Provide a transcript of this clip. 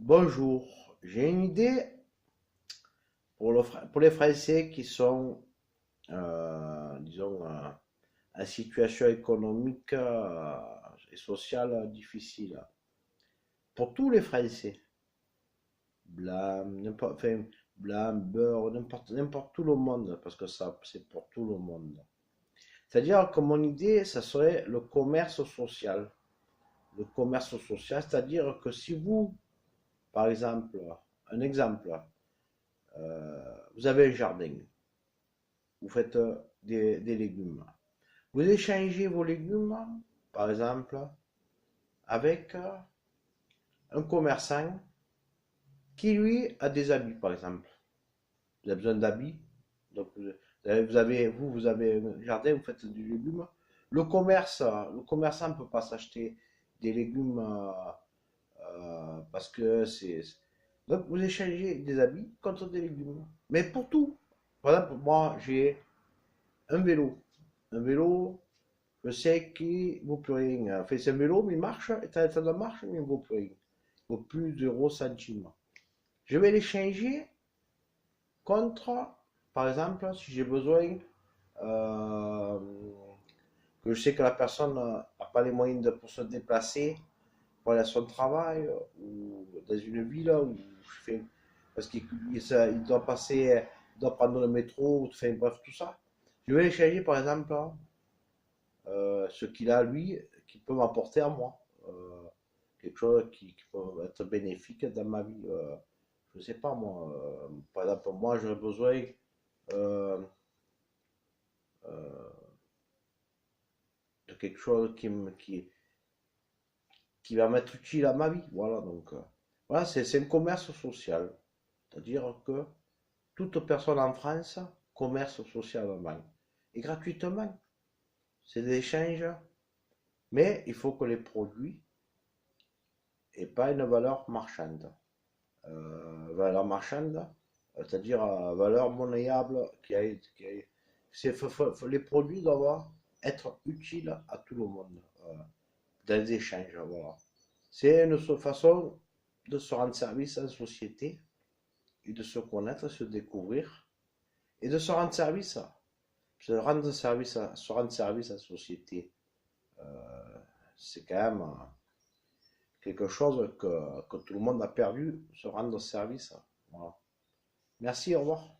Bonjour, j'ai une idée pour les Français qui sont, disons, en situation économique et sociale difficile. Pour tous les Français, blanc, n'importe, enfin, blanc, beurre, n'importe tout le monde, parce que ça, c'est pour tout le monde. C'est-à-dire que mon idée, ça serait le commerce social. Le commerce social, c'est-à-dire que si vous, par exemple, un exemple, vous avez un jardin, vous faites des légumes. Vous échangez vos légumes, par exemple, avec un commerçant qui, lui, a des habits, par exemple. Vous avez besoin d'habits, donc vous avez un jardin, vous faites du légume. Le commerçant ne peut pas s'acheter des légumes parce que c'est. Donc vous échangez des habits contre des légumes. Mais pour tout. Par exemple, moi, j'ai un vélo. Un vélo, je sais qu'il ne vaut plus rien. Enfin, c'est un vélo, mais il marche, est en état de marche, mais il ne vaut plus rien. Il vaut plus d'0 centime. Je vais l'échanger contre, par exemple, si j'ai besoin, euh, que je sais que la personne n'a pas les moyens pour se déplacer, pour aller à son travail, ou dans une ville où je fais. Parce qu'il doit passer, il doit prendre le métro, enfin, bref, tout ça. Je vais l'échanger, par exemple, ce qu'il a lui, qui peut m'apporter à moi. Quelque chose qui peut être bénéfique dans ma vie. Je ne sais pas moi. Par exemple, moi j'aurais besoin euh, euh, de quelque chose qui va m'être utile à ma vie. Voilà, donc voilà, c'est un commerce social. C'est-à-dire que toute personne en France commerce socialement et gratuitement. C'est des échanges, mais il faut que les produits aient pas une valeur marchande. Valeur marchande, c'est-à-dire valeur monnayable les produits doivent être utiles à tout le monde dans les échanges. Voilà. C'est une façon de se rendre service en société et de se connaître, se découvrir et de se rendre service. Se rendre service à la société, c'est quand même quelque chose que tout le monde a perdu, se rendre service. Voilà. Merci, au revoir.